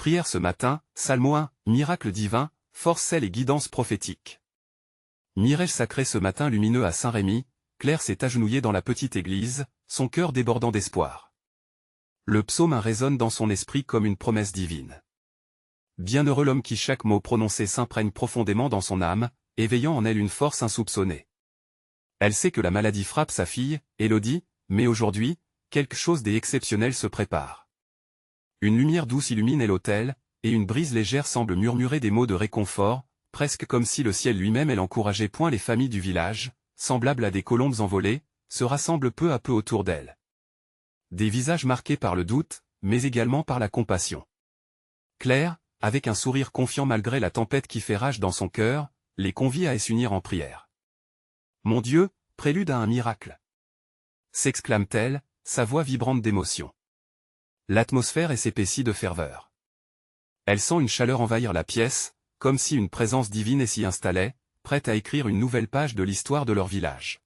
Prière ce matin, Psalmo 1, miracle divin, force celle et guidance prophétique. Mirage sacré ce matin lumineux à Saint-Rémy, Claire s'est agenouillée dans la petite église, son cœur débordant d'espoir. Le psaume 1 résonne dans son esprit comme une promesse divine. Bienheureux l'homme qui chaque mot prononcé s'imprègne profondément dans son âme, éveillant en elle une force insoupçonnée. Elle sait que la maladie frappe sa fille, Élodie, mais aujourd'hui, quelque chose d'exceptionnel se prépare. Une lumière douce illumine l'autel, et une brise légère semble murmurer des mots de réconfort, presque comme si le ciel lui-même l'encourageait. Point les familles du village, semblables à des colombes envolées, se rassemblent peu à peu autour d'elle. Des visages marqués par le doute, mais également par la compassion. Claire, avec un sourire confiant malgré la tempête qui fait rage dans son cœur, les convie à s'unir en prière. Mon Dieu, prélude à un miracle! S'exclame-t-elle, sa voix vibrante d'émotion. L'atmosphère s'épaissit de ferveur. Elle sent une chaleur envahir la pièce, comme si une présence divine s'y installait, prête à écrire une nouvelle page de l'histoire de leur village.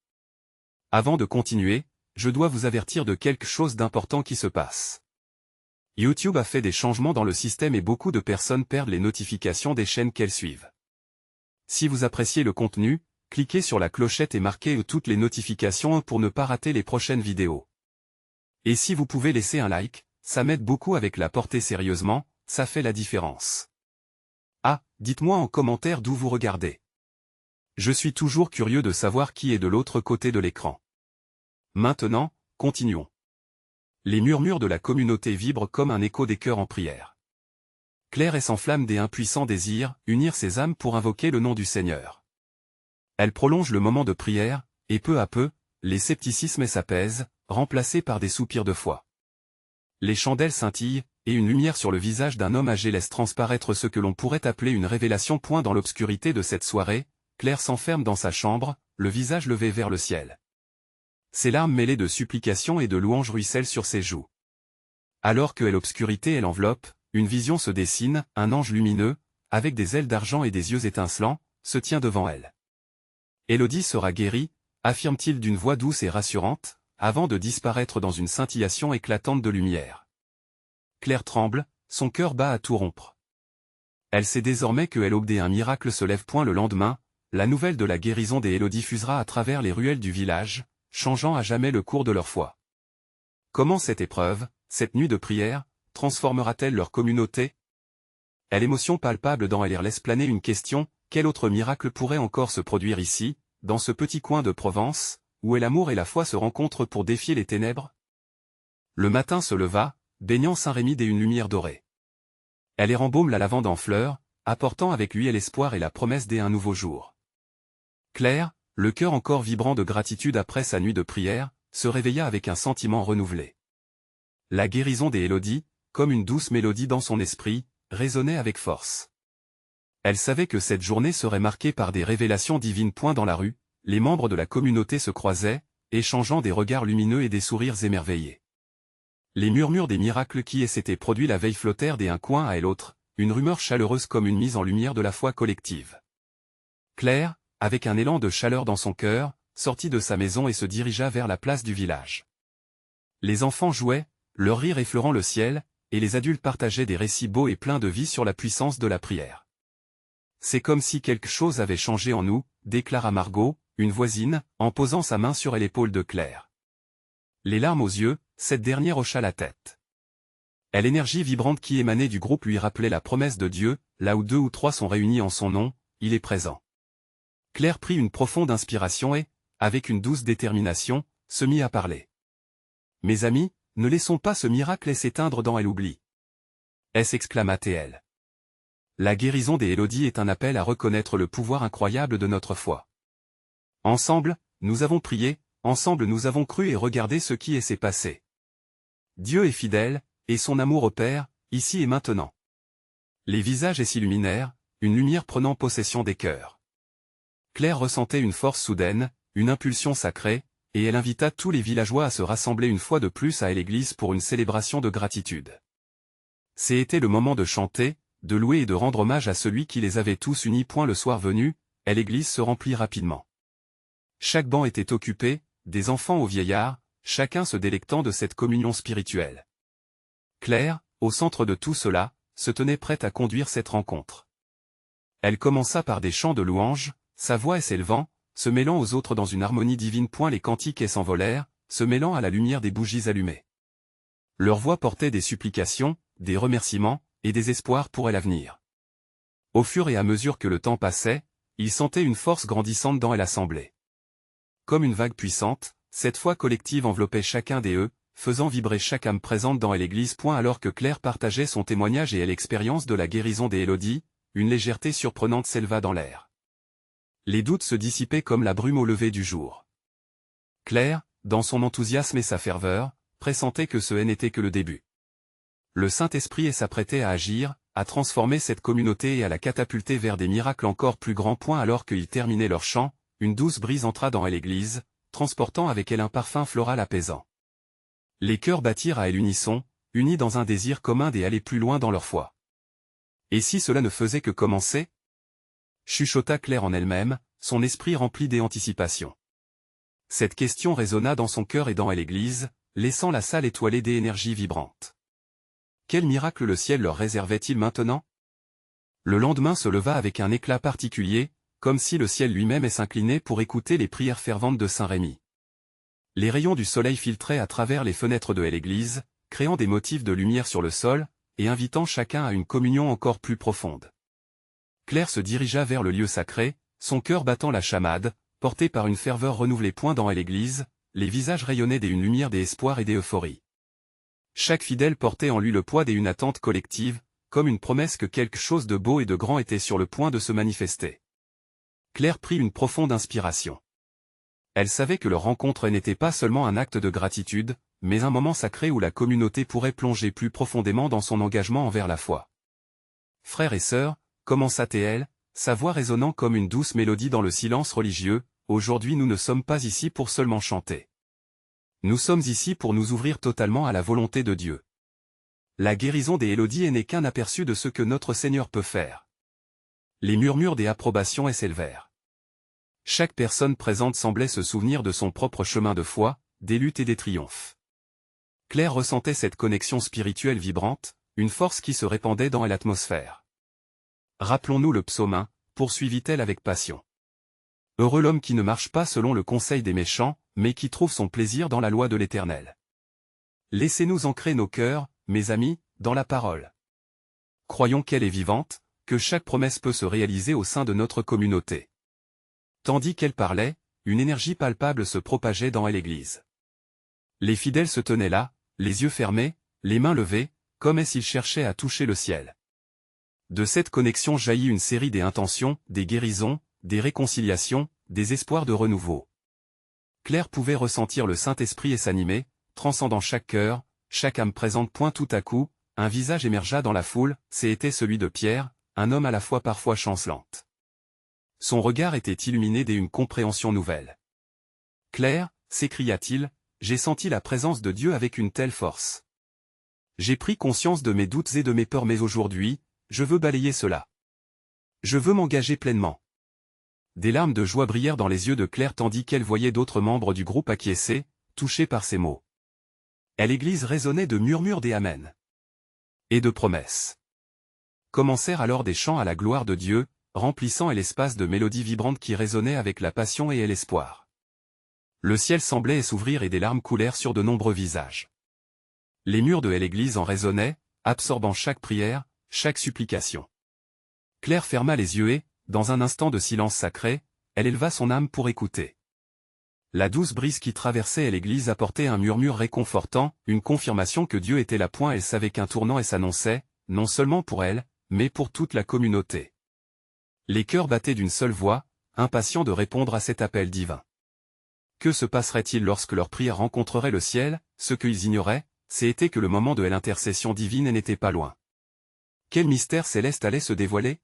Avant de continuer, je dois vous avertir de quelque chose d'important qui se passe. YouTube a fait des changements dans le système et beaucoup de personnes perdent les notifications des chaînes qu'elles suivent. Si vous appréciez le contenu, cliquez sur la clochette et marquez toutes les notifications pour ne pas rater les prochaines vidéos. Et si vous pouvez laisser un like, ça m'aide beaucoup avec la portée sérieusement, ça fait la différence. Ah, dites-moi en commentaire d'où vous regardez. Je suis toujours curieux de savoir qui est de l'autre côté de l'écran. Maintenant, continuons. Les murmures de la communauté vibrent comme un écho des cœurs en prière. Claire s'enflamme des impuissants désirs, unir ses âmes pour invoquer le nom du Seigneur. Elle prolonge le moment de prière, et peu à peu, les scepticismes s'apaisent, remplacés par des soupirs de foi. Les chandelles scintillent, et une lumière sur le visage d'un homme âgé laisse transparaître ce que l'on pourrait appeler une révélation. Dans l'obscurité de cette soirée, Claire s'enferme dans sa chambre, le visage levé vers le ciel. Ses larmes mêlées de supplications et de louanges ruissellent sur ses joues. Alors que l'obscurité l'enveloppe, une vision se dessine, un ange lumineux, avec des ailes d'argent et des yeux étincelants, se tient devant elle. Élodie sera guérie, affirme-t-il d'une voix douce et rassurante, avant de disparaître dans une scintillation éclatante de lumière. Claire tremble, son cœur bat à tout rompre. Elle sait désormais que un miracle se lève. Le lendemain, la nouvelle de la guérison des Élodie diffusera à travers les ruelles du village, changeant à jamais le cours de leur foi. Comment cette épreuve, cette nuit de prière, transformera-t-elle leur communauté? L'émotion palpable dans elle laisse planer une question, quel autre miracle pourrait encore se produire ici, dans ce petit coin de Provence, où l'amour et la foi se rencontrent pour défier les ténèbres? Le matin se leva, baignant Saint-Rémy d'une lumière dorée. Elle rembaume la lavande en fleurs, apportant avec lui l'espoir et la promesse d'un nouveau jour. Claire, le cœur encore vibrant de gratitude après sa nuit de prière, se réveilla avec un sentiment renouvelé. La guérison des Élodie, comme une douce mélodie dans son esprit, résonnait avec force. Elle savait que cette journée serait marquée par des révélations divines. Dans la rue, les membres de la communauté se croisaient, échangeant des regards lumineux et des sourires émerveillés. Les murmures des miracles qui s'étaient produits la veille flottèrent d'un coin à l'autre, une rumeur chaleureuse comme une mise en lumière de la foi collective. Claire, avec un élan de chaleur dans son cœur, sortit de sa maison et se dirigea vers la place du village. Les enfants jouaient, leur rire effleurant le ciel, et les adultes partageaient des récits beaux et pleins de vie sur la puissance de la prière. C'est comme si quelque chose avait changé en nous, déclara Margot, une voisine, en posant sa main sur l'épaule de Claire. Les larmes aux yeux, cette dernière hocha la tête. L'énergie vibrante qui émanait du groupe lui rappelait la promesse de Dieu, là où 2 ou 3 sont réunis en son nom, il est présent. Claire prit une profonde inspiration et, avec une douce détermination, se mit à parler. Mes amis, ne laissons pas ce miracle s'éteindre dans l'oubli. S'exclama-t-elle. La guérison des Élodie est un appel à reconnaître le pouvoir incroyable de notre foi. Ensemble, nous avons prié, ensemble nous avons cru et regardez ce qui s'est passé. Dieu est fidèle, et son amour opère, ici et maintenant. Les visages s'illuminèrent, une lumière prenant possession des cœurs. Claire ressentait une force soudaine, une impulsion sacrée, et elle invita tous les villageois à se rassembler une fois de plus à l'église pour une célébration de gratitude. C'était le moment de chanter, de louer et de rendre hommage à celui qui les avait tous unis. Le soir venu, l'église se remplit rapidement. Chaque banc était occupé, des enfants aux vieillards, chacun se délectant de cette communion spirituelle. Claire, au centre de tout cela, se tenait prête à conduire cette rencontre. Elle commença par des chants de louanges, sa voix s'élevant, se mêlant aux autres dans une harmonie divine. Les cantiques s'envolèrent, se mêlant à la lumière des bougies allumées. Leurs voix portaient des supplications, des remerciements, et des espoirs pour l'avenir. Au fur et à mesure que le temps passait, ils sentaient une force grandissante dans l'assemblée. Comme une vague puissante, cette foi collective enveloppait chacun d'eux, faisant vibrer chaque âme présente dans l'église. Alors que Claire partageait son témoignage et l'expérience de la guérison d'Élodie, une légèreté surprenante s'éleva dans l'air. Les doutes se dissipaient comme la brume au lever du jour. Claire, dans son enthousiasme et sa ferveur, pressentait que ce n'était que le début. Le Saint-Esprit s'apprêtait à agir, à transformer cette communauté et à la catapulter vers des miracles encore plus grands. Alors qu'ils terminaient leur chant, une douce brise entra dans l'église, transportant avec elle un parfum floral apaisant. Les cœurs battirent à l'unisson, unis dans un désir commun d'aller plus loin dans leur foi. Et si cela ne faisait que commencer? Chuchota Claire en elle-même, son esprit rempli d'anticipation. Cette question résonna dans son cœur et dans l'église, laissant la salle étoilée d'énergie vibrante. Quel miracle le ciel leur réservait-il maintenant? Le lendemain se leva avec un éclat particulier, comme si le ciel lui-même s'inclinait pour écouter les prières ferventes de Saint Rémy. Les rayons du soleil filtraient à travers les fenêtres de l'église, créant des motifs de lumière sur le sol, et invitant chacun à une communion encore plus profonde. Claire se dirigea vers le lieu sacré, son cœur battant la chamade, porté par une ferveur renouvelée. Dans l'église, les visages rayonnaient d'une lumière d'espoir et d'euphorie. Chaque fidèle portait en lui le poids d'une attente collective, comme une promesse que quelque chose de beau et de grand était sur le point de se manifester. Claire prit une profonde inspiration. Elle savait que leur rencontre n'était pas seulement un acte de gratitude, mais un moment sacré où la communauté pourrait plonger plus profondément dans son engagement envers la foi. Frères et sœurs, commença-t-elle, sa voix résonnant comme une douce mélodie dans le silence religieux, aujourd'hui nous ne sommes pas ici pour seulement chanter. Nous sommes ici pour nous ouvrir totalement à la volonté de Dieu. La guérison d'Élodie n'est qu'un aperçu de ce que notre Seigneur peut faire. Les murmures des approbations s'élevèrent. Chaque personne présente semblait se souvenir de son propre chemin de foi, des luttes et des triomphes. Claire ressentait cette connexion spirituelle vibrante, une force qui se répandait dans l'atmosphère. Rappelons-nous le psaume 1, poursuivit-elle avec passion. Heureux l'homme qui ne marche pas selon le conseil des méchants, mais qui trouve son plaisir dans la loi de l'Éternel. Laissez-nous ancrer nos cœurs, mes amis, dans la parole. Croyons qu'elle est vivante, que chaque promesse peut se réaliser au sein de notre communauté. Tandis qu'elle parlait, une énergie palpable se propageait dans l'église. Les fidèles se tenaient là, les yeux fermés, les mains levées, comme s'ils cherchaient à toucher le ciel. De cette connexion jaillit une série d'intentions, des guérisons, des réconciliations, des espoirs de renouveau. Claire pouvait ressentir le Saint-Esprit s'animer, transcendant chaque cœur, chaque âme présente. Tout à coup, un visage émergea dans la foule, c'était celui de Pierre, un homme à la fois parfois chancelante. Son regard était illuminé d'une compréhension nouvelle. « Claire, s'écria-t-il, j'ai senti la présence de Dieu avec une telle force. J'ai pris conscience de mes doutes et de mes peurs, mais aujourd'hui, je veux balayer cela. Je veux m'engager pleinement. » Des larmes de joie brillèrent dans les yeux de Claire tandis qu'elle voyait d'autres membres du groupe acquiescer, touchés par ces mots. Et l'église résonnait de murmures des Amen. Et de promesses. Commencèrent alors des chants à la gloire de Dieu, remplissant l'espace de mélodies vibrantes qui résonnaient avec la passion et l'espoir. Le ciel semblait s'ouvrir et des larmes coulèrent sur de nombreux visages. Les murs de l'église en résonnaient, absorbant chaque prière, chaque supplication. Claire ferma les yeux et, dans un instant de silence sacré, elle éleva son âme pour écouter. La douce brise qui traversait l'église apportait un murmure réconfortant, une confirmation que Dieu était là. Elle savait qu'un tournant s'annonçait, non seulement pour elle, mais pour toute la communauté. Les cœurs battaient d'une seule voix, impatients de répondre à cet appel divin. Que se passerait-il lorsque leur prière rencontrerait le ciel? Ce qu'ils ignoraient, c'était que le moment de l'intercession divine n'était pas loin. Quel mystère céleste allait se dévoiler?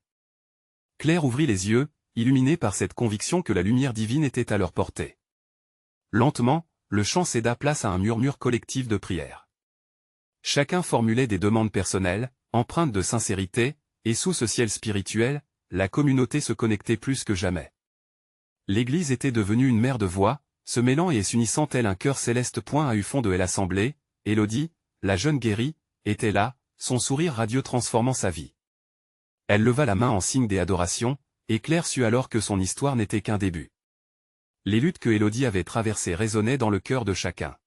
Claire ouvrit les yeux, illuminée par cette conviction que la lumière divine était à leur portée. Lentement, le chant céda place à un murmure collectif de prière. Chacun formulait des demandes personnelles, empreintes de sincérité, et sous ce ciel spirituel, la communauté se connectait plus que jamais. L'église était devenue une mer de voix, se mêlant et s'unissant tel un cœur céleste. À fond de l'assemblée, Élodie, la jeune guérie, était là, son sourire radieux transformant sa vie. Elle leva la main en signe d'adoration, et Claire sut alors que son histoire n'était qu'un début. Les luttes que Élodie avait traversées résonnaient dans le cœur de chacun.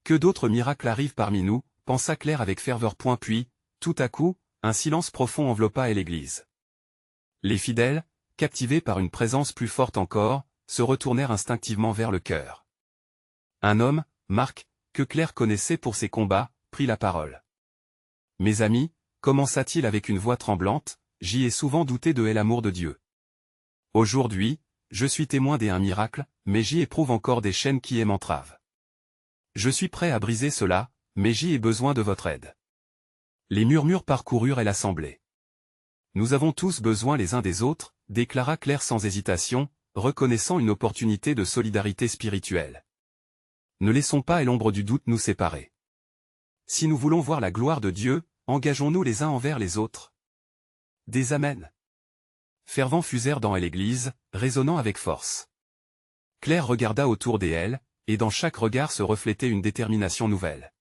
Que d'autres miracles arrivent parmi nous, pensa Claire avec ferveur. Puis, tout à coup, un silence profond enveloppa l'église. Les fidèles, captivés par une présence plus forte encore, se retournèrent instinctivement vers le chœur. Un homme, Marc, que Claire connaissait pour ses combats, prit la parole. « Mes amis, commença-t-il avec une voix tremblante, j'y ai souvent douté de l'amour de Dieu. Aujourd'hui, je suis témoin d'un miracle, mais j'y éprouve encore des chaînes qui m'entravent. Je suis prêt à briser cela, mais j'y ai besoin de votre aide. » Les murmures parcoururent l'assemblée. « Nous avons tous besoin les uns des autres, » déclara Claire sans hésitation, reconnaissant une opportunité de solidarité spirituelle. « Ne laissons pas l'ombre du doute nous séparer. Si nous voulons voir la gloire de Dieu, engageons-nous les uns envers les autres. » Des amens fervents fusèrent dans l'église, résonnant avec force. Claire regarda autour d'elle, et dans chaque regard se reflétait une détermination nouvelle.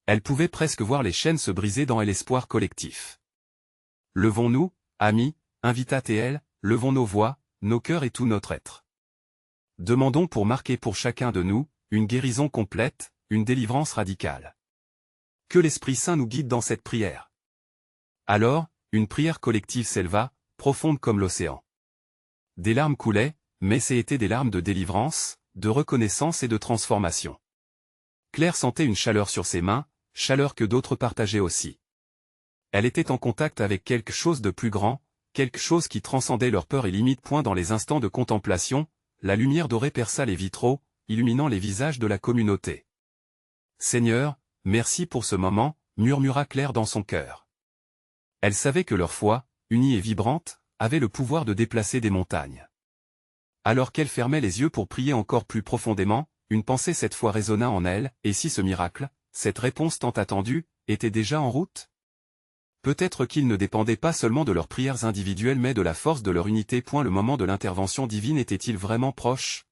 Elle pouvait presque voir les chaînes se briser dans l'espoir collectif. « Levons-nous, amis, invita-t-elle, levons nos voix, nos cœurs et tout notre être. Demandons pour Marc et pour chacun de nous, une guérison complète, une délivrance radicale. Que l'Esprit Saint nous guide dans cette prière. » Alors, une prière collective s'éleva, profonde comme l'océan. Des larmes coulaient, mais c'étaient des larmes de délivrance, de reconnaissance et de transformation. Claire sentait une chaleur sur ses mains, chaleur que d'autres partageaient aussi. Elle était en contact avec quelque chose de plus grand, quelque chose qui transcendait leur peur et limite. Dans les instants de contemplation, la lumière dorée perça les vitraux, illuminant les visages de la communauté. « Seigneur, merci pour ce moment, » murmura Claire dans son cœur. Elle savait que leur foi, unie et vibrante, avait le pouvoir de déplacer des montagnes. Alors qu'elle fermait les yeux pour prier encore plus profondément, une pensée cette fois résonna en elle, et si ce miracle, cette réponse tant attendue, était déjà en route? Peut-être qu'il ne dépendait pas seulement de leurs prières individuelles mais de la force de leur unité. Le moment de l'intervention divine était-il vraiment proche?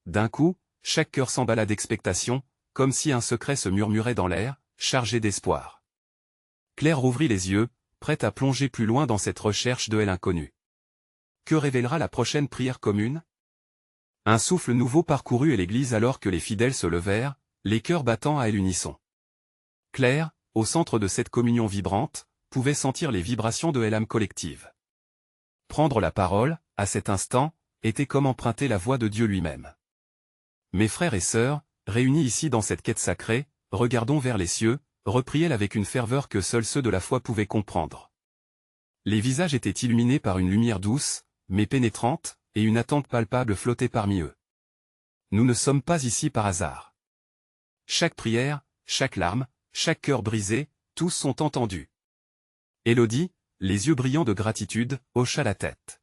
D'un coup, chaque cœur s'emballa d'expectation, comme si un secret se murmurait dans l'air, chargé d'espoir. Claire rouvrit les yeux, prête à plonger plus loin dans cette recherche de l'inconnu. Que révélera la prochaine prière commune? Un souffle nouveau parcourut l'église alors que les fidèles se levèrent, les cœurs battant à l'unisson. Claire, au centre de cette communion vibrante, pouvait sentir les vibrations de l'âme collective. Prendre la parole, à cet instant, était comme emprunter la voix de Dieu lui-même. Mes frères et sœurs, réunis ici dans cette quête sacrée, regardons vers les cieux, reprit-elle avec une ferveur que seuls ceux de la foi pouvaient comprendre. Les visages étaient illuminés par une lumière douce, mais pénétrante, et une attente palpable flottait parmi eux. Nous ne sommes pas ici par hasard. Chaque prière, chaque larme, chaque cœur brisé, tous sont entendus. Élodie, les yeux brillants de gratitude, hocha la tête.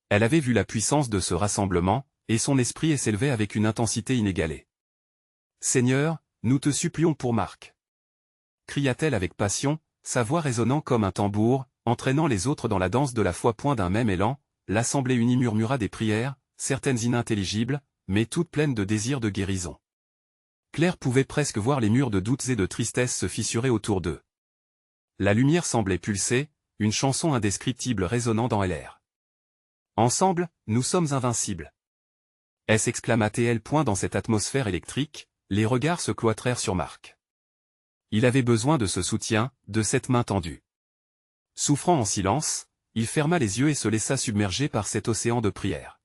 Elle avait vu la puissance de ce rassemblement, et son esprit s'élevait avec une intensité inégalée. « Seigneur, nous te supplions pour Marc. » cria-t-elle avec passion, sa voix résonnant comme un tambour, entraînant les autres dans la danse de la foi. D'un même élan, l'assemblée unie murmura des prières, certaines inintelligibles, mais toutes pleines de désir de guérison. Claire pouvait presque voir les murs de doutes et de tristesse se fissurer autour d'eux. La lumière semblait pulser, une chanson indescriptible résonnant dans l'air. « Ensemble, nous sommes invincibles. » s'exclama-t-elle. Dans cette atmosphère électrique, les regards se cloîtrèrent sur Marc. Il avait besoin de ce soutien, de cette main tendue. Souffrant en silence, il ferma les yeux et se laissa submerger par cet océan de prière.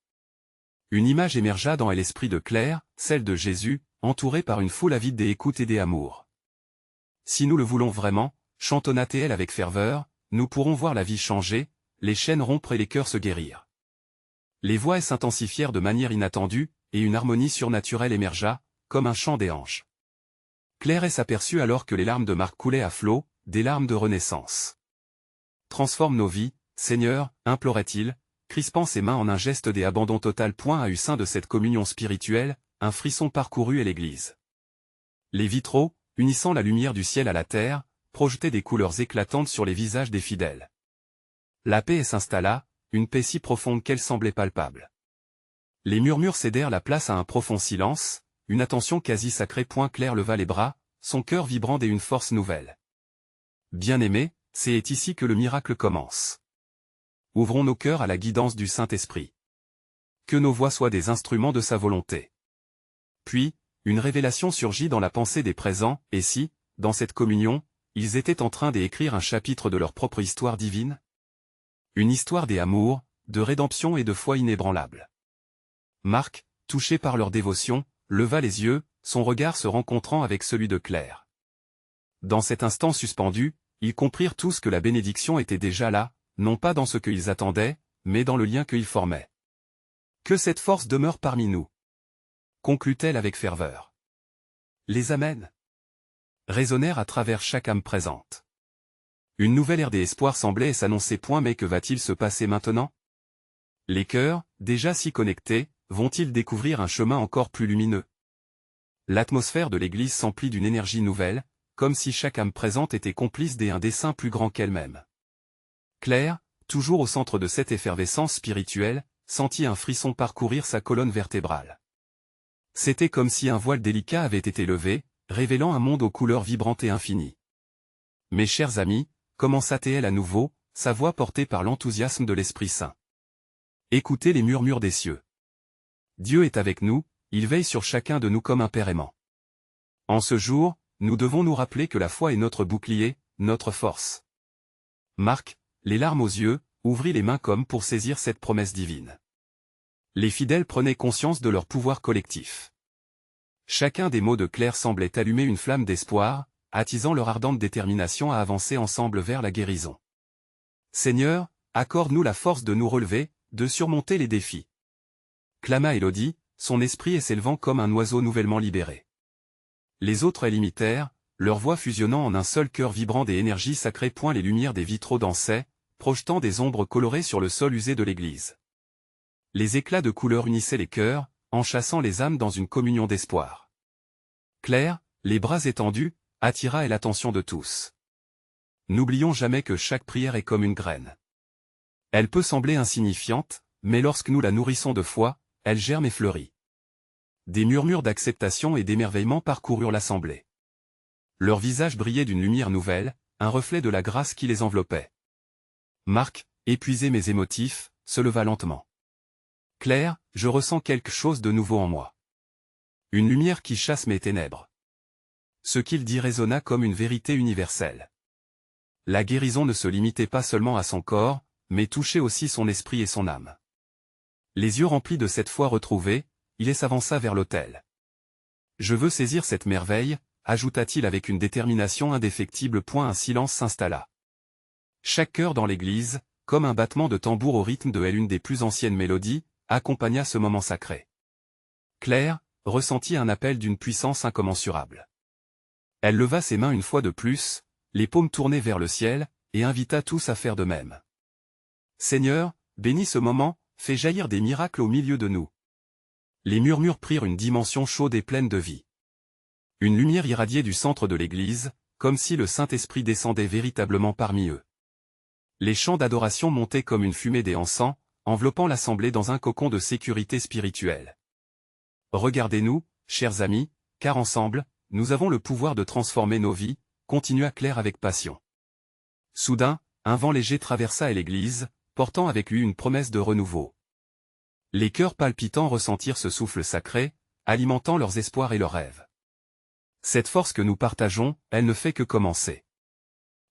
Une image émergea dans l'esprit de Claire, celle de Jésus, entouré par une foule avide d'écoute et d'amour. « Si nous le voulons vraiment, » chantonna-t-elle avec ferveur, « nous pourrons voir la vie changer, les chaînes rompre et les cœurs se guérir. » Les voix s'intensifièrent de manière inattendue, et une harmonie surnaturelle émergea, comme un chant des anges. Claire s'aperçut alors que les larmes de Marc coulaient à flots, des larmes de renaissance. « Transforme nos vies, Seigneur, » implorait-il, crispant ses mains en un geste d'abandon total. À eu sein de cette communion spirituelle, un frisson parcourut l'église. Les vitraux, unissant la lumière du ciel à la terre, projetaient des couleurs éclatantes sur les visages des fidèles. La paix s'installa, une paix si profonde qu'elle semblait palpable. Les murmures cédèrent la place à un profond silence, une attention quasi sacrée. Claire leva les bras, son cœur vibrant d'une force nouvelle. Bien-aimés, c'est ici que le miracle commence. Ouvrons nos cœurs à la guidance du Saint-Esprit. Que nos voix soient des instruments de sa volonté. Puis, une révélation surgit dans la pensée des présents, et si, dans cette communion, ils étaient en train d'écrire un chapitre de leur propre histoire divine? Une histoire d'amour, de rédemption et de foi inébranlable. Marc, touché par leur dévotion, leva les yeux, son regard se rencontrant avec celui de Claire. Dans cet instant suspendu, ils comprirent tous que la bénédiction était déjà là, non pas dans ce qu'ils attendaient, mais dans le lien qu'ils formaient. Que cette force demeure parmi nous. Conclut-elle avec ferveur. Les amens résonnèrent à travers chaque âme présente. Une nouvelle ère d'espoir semblait s'annoncer. Mais que va-t-il se passer maintenant? Les cœurs, déjà si connectés, vont-ils découvrir un chemin encore plus lumineux? L'atmosphère de l'Église s'emplit d'une énergie nouvelle, comme si chaque âme présente était complice d'un dessein plus grand qu'elle-même. Claire, toujours au centre de cette effervescence spirituelle, sentit un frisson parcourir sa colonne vertébrale. C'était comme si un voile délicat avait été levé, révélant un monde aux couleurs vibrantes et infinies. Mes chers amis, commença-t-elle à nouveau, sa voix portée par l'enthousiasme de l'Esprit Saint. Écoutez les murmures des cieux. Dieu est avec nous, il veille sur chacun de nous comme un père aimant. En ce jour, nous devons nous rappeler que la foi est notre bouclier, notre force. Marc, les larmes aux yeux, ouvrit les mains comme pour saisir cette promesse divine. Les fidèles prenaient conscience de leur pouvoir collectif. Chacun des mots de Claire semblait allumer une flamme d'espoir, attisant leur ardente détermination à avancer ensemble vers la guérison. Seigneur, accorde-nous la force de nous relever, de surmonter les défis. Clama Élodie, son esprit s'élevant comme un oiseau nouvellement libéré. Les autres elle imitèrent, leur voix fusionnant en un seul cœur vibrant des énergies sacrées. Les lumières des vitraux dansaient, projetant des ombres colorées sur le sol usé de l'église. Les éclats de couleurs unissaient les cœurs, enchâssant les âmes dans une communion d'espoir. Claire, les bras étendus, attira l'attention de tous. N'oublions jamais que chaque prière est comme une graine. Elle peut sembler insignifiante, mais lorsque nous la nourrissons de foi, elle germe et fleurit. Des murmures d'acceptation et d'émerveillement parcoururent l'assemblée. Leurs visages brillaient d'une lumière nouvelle, un reflet de la grâce qui les enveloppait. Marc, épuisé mais émotif, se leva lentement. Claire, je ressens quelque chose de nouveau en moi. Une lumière qui chasse mes ténèbres. Ce qu'il dit résonna comme une vérité universelle. La guérison ne se limitait pas seulement à son corps, mais touchait aussi son esprit et son âme. Les yeux remplis de cette foi retrouvée, il s'avança vers l'autel. Je veux saisir cette merveille, ajouta-t-il avec une détermination indéfectible. Un silence s'installa. Chaque cœur dans l'église, comme un battement de tambour au rythme de l'une des plus anciennes mélodies, accompagna ce moment sacré. Claire ressentit un appel d'une puissance incommensurable. Elle leva ses mains une fois de plus, les paumes tournées vers le ciel, et invita tous à faire de même. Seigneur, bénis ce moment, fais jaillir des miracles au milieu de nous. Les murmures prirent une dimension chaude et pleine de vie. Une lumière irradiait du centre de l'église, comme si le Saint-Esprit descendait véritablement parmi eux. Les chants d'adoration montaient comme une fumée des encens, enveloppant l'assemblée dans un cocon de sécurité spirituelle. Regardez-nous, chers amis, car ensemble, nous avons le pouvoir de transformer nos vies, continua Claire avec passion. Soudain, un vent léger traversa l'église, portant avec lui une promesse de renouveau. Les cœurs palpitants ressentirent ce souffle sacré, alimentant leurs espoirs et leurs rêves. Cette force que nous partageons, elle ne fait que commencer.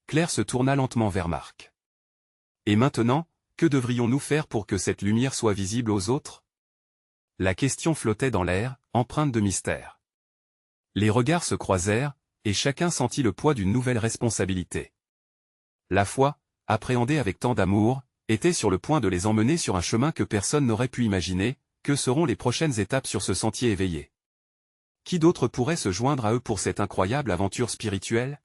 Claire se tourna lentement vers Marc. Et maintenant, que devrions-nous faire pour que cette lumière soit visible aux autres? La question flottait dans l'air, empreinte de mystère. Les regards se croisèrent, et chacun sentit le poids d'une nouvelle responsabilité. La foi, appréhendée avec tant d'amour, était sur le point de les emmener sur un chemin que personne n'aurait pu imaginer. Que seront les prochaines étapes sur ce sentier éveillé? Qui d'autre pourrait se joindre à eux pour cette incroyable aventure spirituelle?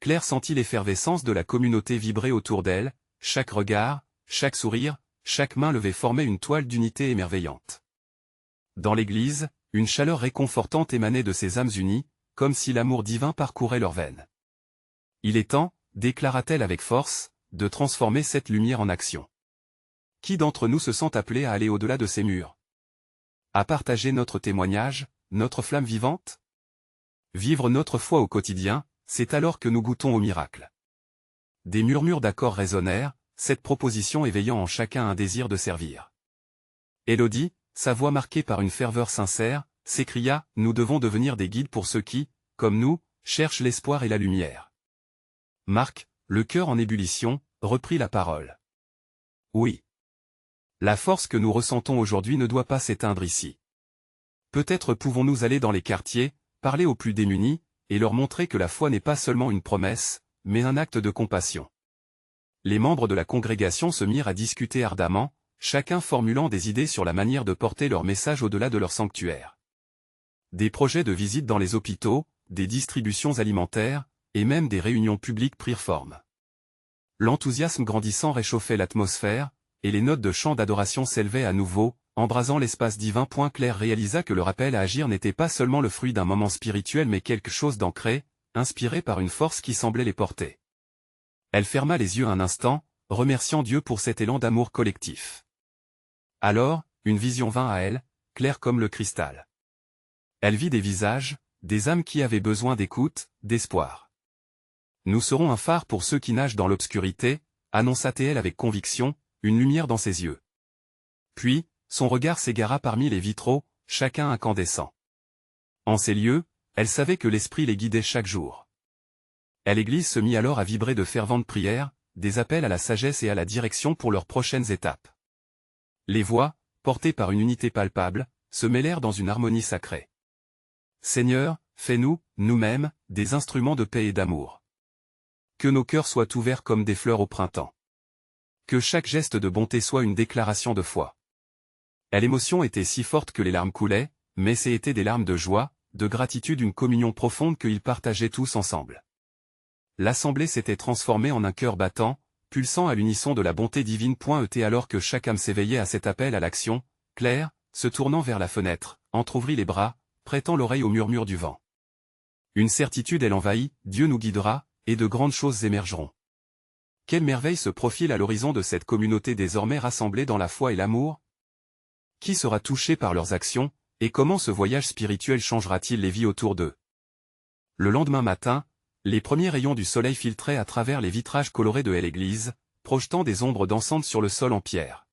Claire sentit l'effervescence de la communauté vibrer autour d'elle, chaque regard, chaque sourire, chaque main levée formait une toile d'unité émerveillante. Dans l'église, une chaleur réconfortante émanait de ces âmes unies, comme si l'amour divin parcourait leurs veines. Il est temps, déclara-t-elle avec force, de transformer cette lumière en action. Qui d'entre nous se sent appelé à aller au-delà de ces murs? À partager notre témoignage, notre flamme vivante? Vivre notre foi au quotidien, c'est alors que nous goûtons au miracle. des murmures d'accord résonnèrent, cette proposition éveillant en chacun un désir de servir. Élodie, sa voix marquée par une ferveur sincère, s'écria « Nous devons devenir des guides pour ceux qui, comme nous, cherchent l'espoir et la lumière. » Marc, le cœur en ébullition, reprit la parole. Oui. La force que nous ressentons aujourd'hui ne doit pas s'éteindre ici. Peut-être pouvons-nous aller dans les quartiers, parler aux plus démunis, et leur montrer que la foi n'est pas seulement une promesse, mais un acte de compassion. Les membres de la congrégation se mirent à discuter ardemment, chacun formulant des idées sur la manière de porter leur message au-delà de leur sanctuaire. Des projets de visite dans les hôpitaux, des distributions alimentaires, et même des réunions publiques prirent forme. L'enthousiasme grandissant réchauffait l'atmosphère, et les notes de chant d'adoration s'élevaient à nouveau, embrasant l'espace divin. Claire réalisa que le rappel à agir n'était pas seulement le fruit d'un moment spirituel mais quelque chose d'ancré, inspiré par une force qui semblait les porter. Elle ferma les yeux un instant, remerciant Dieu pour cet élan d'amour collectif. Alors, une vision vint à elle, claire comme le cristal. Elle vit des visages, des âmes qui avaient besoin d'écoute, d'espoir. Nous serons un phare pour ceux qui nagent dans l'obscurité, annonça-t-elle avec conviction, une lumière dans ses yeux. Puis, son regard s'égara parmi les vitraux, chacun incandescent. En ces lieux, elle savait que l'Esprit les guidait chaque jour. L'Église se mit alors à vibrer de ferventes prières, des appels à la sagesse et à la direction pour leurs prochaines étapes. Les voix, portées par une unité palpable, se mêlèrent dans une harmonie sacrée. Seigneur, fais-nous, nous-mêmes, des instruments de paix et d'amour. Que nos cœurs soient ouverts comme des fleurs au printemps. Que chaque geste de bonté soit une déclaration de foi. L'émotion était si forte que les larmes coulaient, mais c'étaient des larmes de joie, de gratitude, une communion profonde qu'ils partageaient tous ensemble. L'assemblée s'était transformée en un cœur battant, pulsant à l'unisson de la bonté divine. Alors que chaque âme s'éveillait à cet appel à l'action, Claire, se tournant vers la fenêtre, entr'ouvrit les bras, prêtant l'oreille au murmure du vent. Une certitude elle envahit, Dieu nous guidera, et de grandes choses émergeront. Quelle merveille se profile à l'horizon de cette communauté désormais rassemblée dans la foi et l'amour? Qui sera touché par leurs actions, et comment ce voyage spirituel changera-t-il les vies autour d'eux? Le lendemain matin, les premiers rayons du soleil filtraient à travers les vitrages colorés de l'église, projetant des ombres dansantes sur le sol en pierre.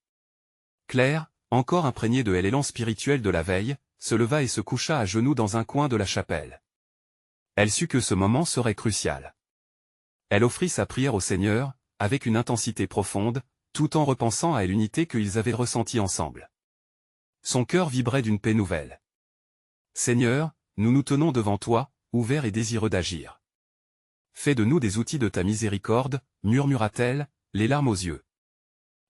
Claire, encore imprégnée de l'élan spirituel de la veille, se leva et se coucha à genoux dans un coin de la chapelle. Elle sut que ce moment serait crucial. Elle offrit sa prière au Seigneur, avec une intensité profonde, tout en repensant à l'unité qu'ils avaient ressentie ensemble. Son cœur vibrait d'une paix nouvelle. Seigneur, nous nous tenons devant toi, ouverts et désireux d'agir. Fais de nous des outils de ta miséricorde, murmura-t-elle, les larmes aux yeux.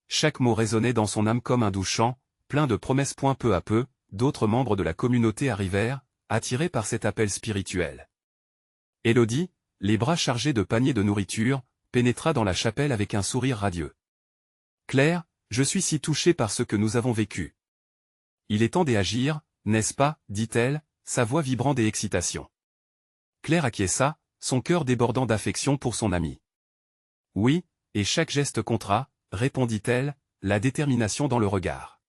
Chaque mot résonnait dans son âme comme un doux chant, plein de promesses. Peu à peu, d'autres membres de la communauté arrivèrent, attirés par cet appel spirituel. Élodie, les bras chargés de paniers de nourriture, pénétra dans la chapelle avec un sourire radieux. Claire, je suis si touchée par ce que nous avons vécu. Il est temps d'agir, n'est-ce pas, dit-elle, sa voix vibrant d'excitation. Claire acquiesça, son cœur débordant d'affection pour son amie. Oui, et chaque geste comptera, répondit-elle, la détermination dans le regard.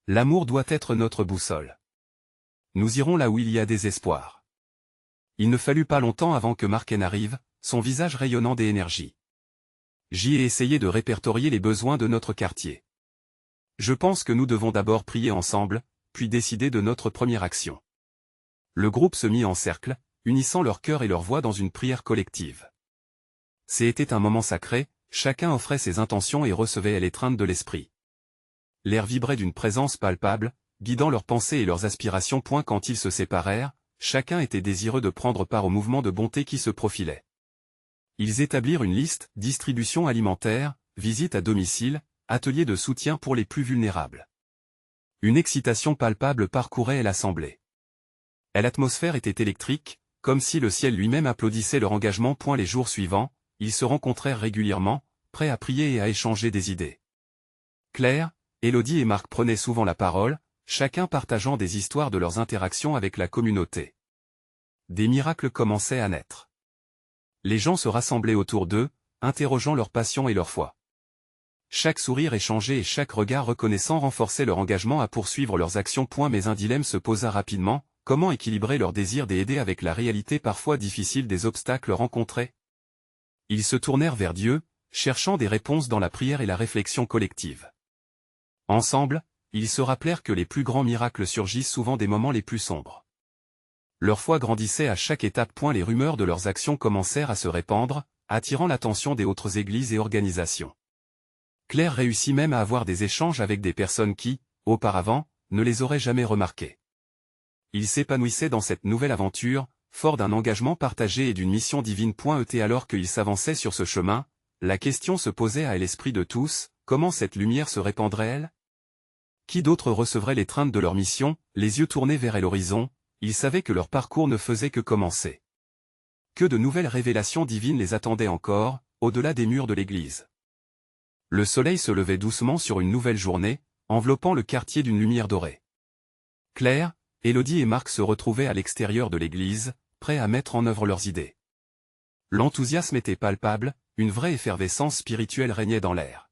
L'amour doit être notre boussole. Nous irons là où il y a des espoirs. Il ne fallut pas longtemps avant que Marc n'arrive, son visage rayonnant d'énergie. J'y ai essayé de répertorier les besoins de notre quartier. Je pense que nous devons d'abord prier ensemble, puis décider de notre première action. Le groupe se mit en cercle, unissant leur cœur et leur voix dans une prière collective. C'était un moment sacré, chacun offrait ses intentions et recevait l'étreinte de l'esprit. L'air vibrait d'une présence palpable, guidant leurs pensées et leurs aspirations. Quand ils se séparèrent, chacun était désireux de prendre part au mouvement de bonté qui se profilait. Ils établirent une liste, distribution alimentaire, visite à domicile, atelier de soutien pour les plus vulnérables. Une excitation palpable parcourait l'assemblée. L'atmosphère était électrique, comme si le ciel lui-même applaudissait leur engagement. Les jours suivants, ils se rencontrèrent régulièrement, prêts à prier et à échanger des idées. Claire, Élodie et Marc prenaient souvent la parole, chacun partageant des histoires de leurs interactions avec la communauté. Des miracles commençaient à naître. Les gens se rassemblaient autour d'eux, interrogeant leur passion et leur foi. Chaque sourire échangé et chaque regard reconnaissant renforçait leur engagement à poursuivre leurs actions. Mais un dilemme se posa rapidement, comment équilibrer leur désir d'aider avec la réalité parfois difficile des obstacles rencontrés? Ils se tournèrent vers Dieu, cherchant des réponses dans la prière et la réflexion collective. Ensemble, ils se rappelèrent que les plus grands miracles surgissent souvent des moments les plus sombres. Leur foi grandissait à chaque étape. Les rumeurs de leurs actions commencèrent à se répandre, attirant l'attention des autres églises et organisations. Claire réussit même à avoir des échanges avec des personnes qui, auparavant, ne les auraient jamais remarquées. Il s'épanouissait dans cette nouvelle aventure, fort d'un engagement partagé et d'une mission divine. Alors qu'il s'avançait sur ce chemin, la question se posait à l'esprit de tous, comment cette lumière se répandrait-elle? Qui d'autre recevrait l'étreinte de leur mission, les yeux tournés vers l'horizon? Ils savaient que leur parcours ne faisait que commencer. Que de nouvelles révélations divines les attendaient encore, au-delà des murs de l'église. Le soleil se levait doucement sur une nouvelle journée, enveloppant le quartier d'une lumière dorée. Claire, Élodie et Marc se retrouvaient à l'extérieur de l'église, prêts à mettre en œuvre leurs idées. L'enthousiasme était palpable, une vraie effervescence spirituelle régnait dans l'air.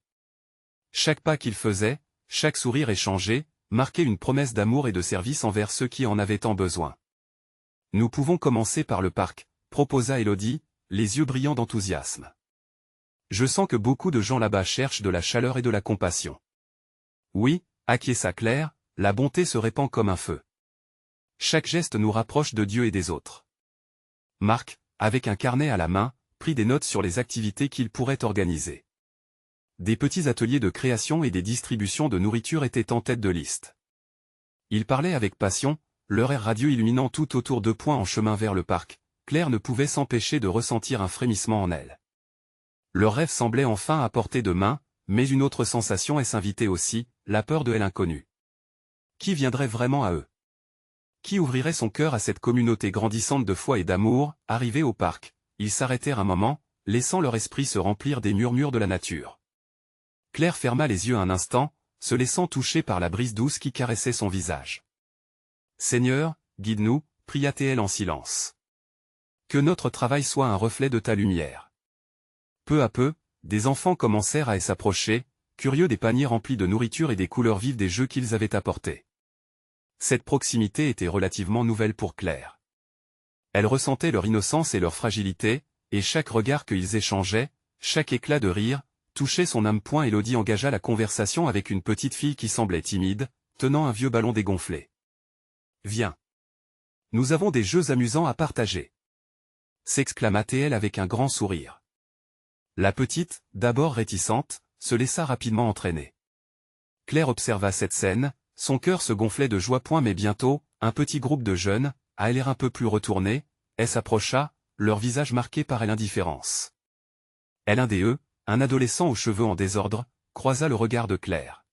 Chaque pas qu'ils faisaient, chaque sourire échangé, marquait une promesse d'amour et de service envers ceux qui en avaient tant besoin. « Nous pouvons commencer par le parc », proposa Élodie, les yeux brillants d'enthousiasme. « Je sens que beaucoup de gens là-bas cherchent de la chaleur et de la compassion. » « Oui, » acquiesça Claire, « la bonté se répand comme un feu. Chaque geste nous rapproche de Dieu et des autres. » Marc, avec un carnet à la main, prit des notes sur les activités qu'il pourrait organiser. Des petits ateliers de création et des distributions de nourriture étaient en tête de liste. Ils parlaient avec passion, leur air radieux illuminant tout autour d'eux. En chemin vers le parc, Claire ne pouvait s'empêcher de ressentir un frémissement en elle. Leur rêve semblait enfin à portée de main, mais une autre sensation s'invitait aussi, la peur de l'inconnu. Qui viendrait vraiment à eux? Qui ouvrirait son cœur à cette communauté grandissante de foi et d'amour? Arrivés au parc, ils s'arrêtèrent un moment, laissant leur esprit se remplir des murmures de la nature. Claire ferma les yeux un instant, se laissant toucher par la brise douce qui caressait son visage. « Seigneur, guide-nous », pria-t-elle en silence. « Que notre travail soit un reflet de ta lumière. » Peu à peu, des enfants commencèrent à s'approcher, curieux des paniers remplis de nourriture et des couleurs vives des jeux qu'ils avaient apportés. Cette proximité était relativement nouvelle pour Claire. Elle ressentait leur innocence et leur fragilité, et chaque regard qu'ils échangeaient, chaque éclat de rire, touchait son âme. Élodie engagea la conversation avec une petite fille qui semblait timide, tenant un vieux ballon dégonflé. « Viens. Nous avons des jeux amusants à partager. » s'exclama-t-elle avec un grand sourire. La petite, d'abord réticente, se laissa rapidement entraîner. Claire observa cette scène, son cœur se gonflait de joie. Mais bientôt, un petit groupe de jeunes, à l'air un peu plus retourné, s'approcha, leur visage marqué par l'indifférence. L'un d'eux, un adolescent aux cheveux en désordre, croisa le regard de Claire.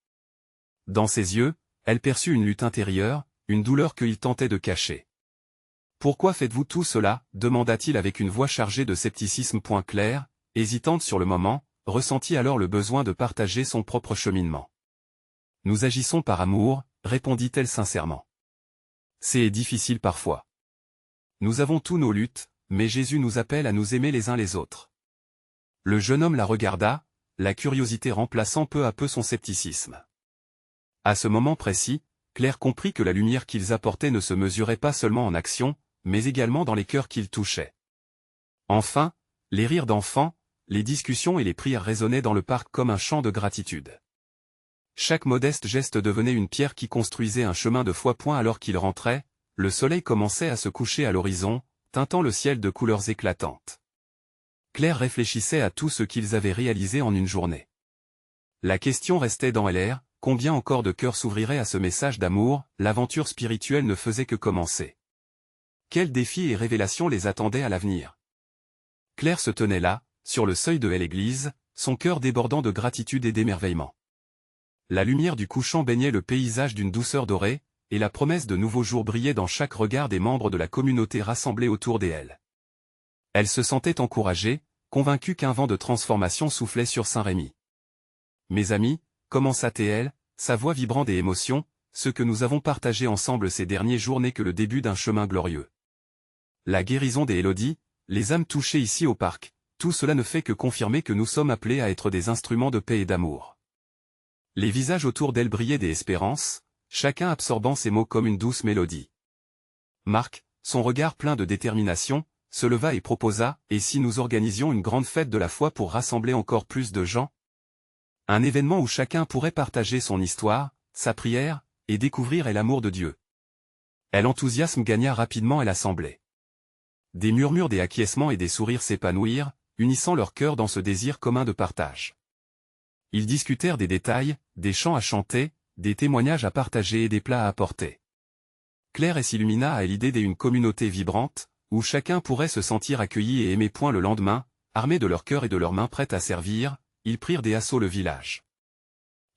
Dans ses yeux, elle perçut une lutte intérieure, une douleur qu'il tentait de cacher. « Pourquoi faites-vous tout cela ?» demanda-t-il avec une voix chargée de scepticisme. Claire, hésitante sur le moment, ressentit alors le besoin de partager son propre cheminement. « Nous agissons par amour, » répondit-elle sincèrement. « C'est difficile parfois. Nous avons tous nos luttes, mais Jésus nous appelle à nous aimer les uns les autres. » Le jeune homme la regarda, la curiosité remplaçant peu à peu son scepticisme. À ce moment précis, Claire comprit que la lumière qu'ils apportaient ne se mesurait pas seulement en action, mais également dans les cœurs qu'ils touchaient. Enfin, les rires d'enfants, les discussions et les prières résonnaient dans le parc comme un chant de gratitude. Chaque modeste geste devenait une pierre qui construisait un chemin de foi. Alors qu'ils rentraient, le soleil commençait à se coucher à l'horizon, teintant le ciel de couleurs éclatantes. Claire réfléchissait à tout ce qu'ils avaient réalisé en une journée. La question restait dans l'air, combien encore de cœurs s'ouvriraient à ce message d'amour? L'aventure spirituelle ne faisait que commencer. Quels défis et révélations les attendaient à l'avenir? Claire se tenait là, sur le seuil de l'église, son cœur débordant de gratitude et d'émerveillement. La lumière du couchant baignait le paysage d'une douceur dorée, et la promesse de nouveaux jours brillait dans chaque regard des membres de la communauté rassemblés autour d'elle. Elle se sentait encouragée, convaincue qu'un vent de transformation soufflait sur Saint-Rémy. « Mes amis », commença-t-elle, sa voix vibrant des émotions, « ce que nous avons partagé ensemble ces derniers jours n'est que le début d'un chemin glorieux. La guérison des Élodie, les âmes touchées ici au parc, tout cela ne fait que confirmer que nous sommes appelés à être des instruments de paix et d'amour. » Les visages autour d'elle brillaient d'espérance, chacun absorbant ces mots comme une douce mélodie. Marc, son regard plein de détermination, se leva et proposa « Et si nous organisions une grande fête de la foi pour rassembler encore plus de gens ?» Un événement où chacun pourrait partager son histoire, sa prière, et découvrir l'amour de Dieu. L'enthousiasme gagna rapidement l'assemblée. Des murmures, des acquiescements et des sourires s'épanouirent, unissant leurs cœurs dans ce désir commun de partage. Ils discutèrent des détails, des chants à chanter, des témoignages à partager et des plats à apporter. Claire s'illumina à l'idée d'une communauté vibrante, où chacun pourrait se sentir accueilli et aimé. Le lendemain, armés de leur cœur et de leurs mains prêtes à servir, ils prirent d'assaut le village.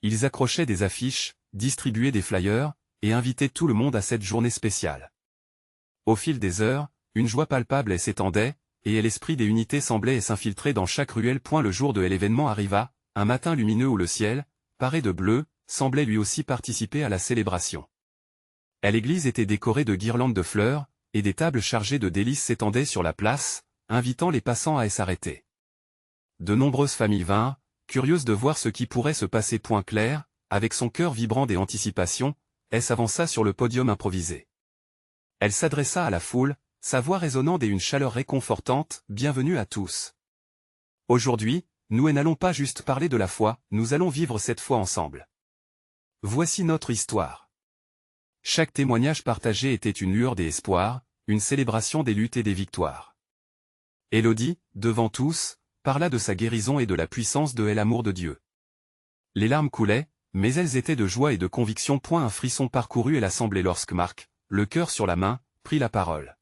Ils accrochaient des affiches, distribuaient des flyers, et invitaient tout le monde à cette journée spéciale. Au fil des heures, une joie palpable s'étendait, et l'esprit des unités semblait s'infiltrer dans chaque ruelle. Le jour de l'événement arriva, un matin lumineux où le ciel, paré de bleu, semblait lui aussi participer à la célébration. L'église était décorée de guirlandes de fleurs, et des tables chargées de délices s'étendaient sur la place, invitant les passants à s'arrêter. De nombreuses familles vinrent, curieuses de voir ce qui pourrait se passer. Claire, avec son cœur vibrant d'anticipation, s'avança sur le podium improvisé. Elle s'adressa à la foule, sa voix résonnant d'une chaleur réconfortante, « Bienvenue à tous. Aujourd'hui, nous n'allons pas juste parler de la foi, nous allons vivre cette foi ensemble. Voici notre histoire. » Chaque témoignage partagé était une lueur d'espoir, une célébration des luttes et des victoires. Élodie, devant tous, parla de sa guérison et de la puissance de l'amour de Dieu. Les larmes coulaient, mais elles étaient de joie et de conviction. Un frisson parcourut l'assemblée lorsque Marc, le cœur sur la main, prit la parole.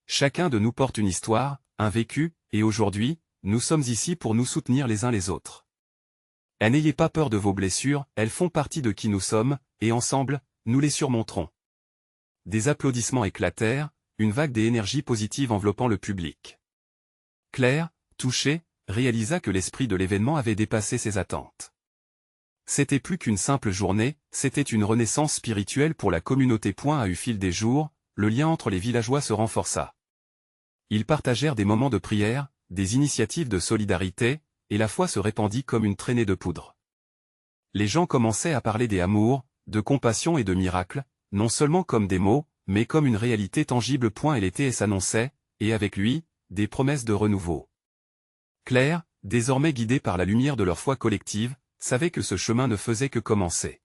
Chacun de nous porte une histoire, un vécu, et aujourd'hui, nous sommes ici pour nous soutenir les uns les autres. N'ayez pas peur de vos blessures, elles font partie de qui nous sommes, et ensemble, nous les surmonterons. Des applaudissements éclatèrent, une vague d'énergie positive enveloppant le public. Claire, touchée, réalisa que l'esprit de l'événement avait dépassé ses attentes. C'était plus qu'une simple journée, c'était une renaissance spirituelle pour la communauté. Au fil des jours, le lien entre les villageois se renforça. Ils partagèrent des moments de prière, des initiatives de solidarité, et la foi se répandit comme une traînée de poudre. Les gens commençaient à parler d'amour, de compassion et de miracles, non seulement comme des mots, mais comme une réalité tangible. L'été s'annonçait, et avec lui, des promesses de renouveau. Claire, désormais guidée par la lumière de leur foi collective, savait que ce chemin ne faisait que commencer.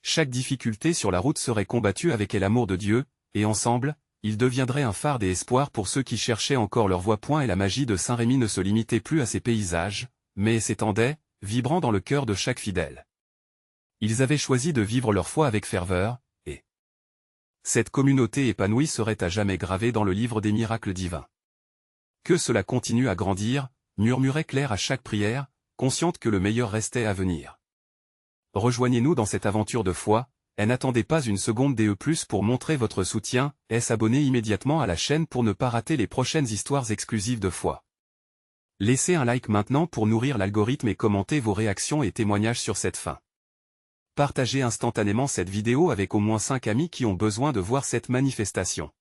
Chaque difficulté sur la route serait combattue avec l'amour de Dieu, et ensemble, ils deviendraient un phare d'espoir pour ceux qui cherchaient encore leur voie. Et la magie de Saint-Rémy ne se limitait plus à ses paysages, mais s'étendait, vibrant dans le cœur de chaque fidèle. Ils avaient choisi de vivre leur foi avec ferveur, et cette communauté épanouie serait à jamais gravée dans le livre des miracles divins. Que cela continue à grandir, murmurait Claire à chaque prière, consciente que le meilleur restait à venir. Rejoignez-nous dans cette aventure de foi, et n'attendez pas une seconde pour montrer votre soutien, s'abonner immédiatement à la chaîne pour ne pas rater les prochaines histoires exclusives de foi. Laissez un like maintenant pour nourrir l'algorithme et commentez vos réactions et témoignages sur cette fin. Partagez instantanément cette vidéo avec au moins 5 amis qui ont besoin de voir cette manifestation.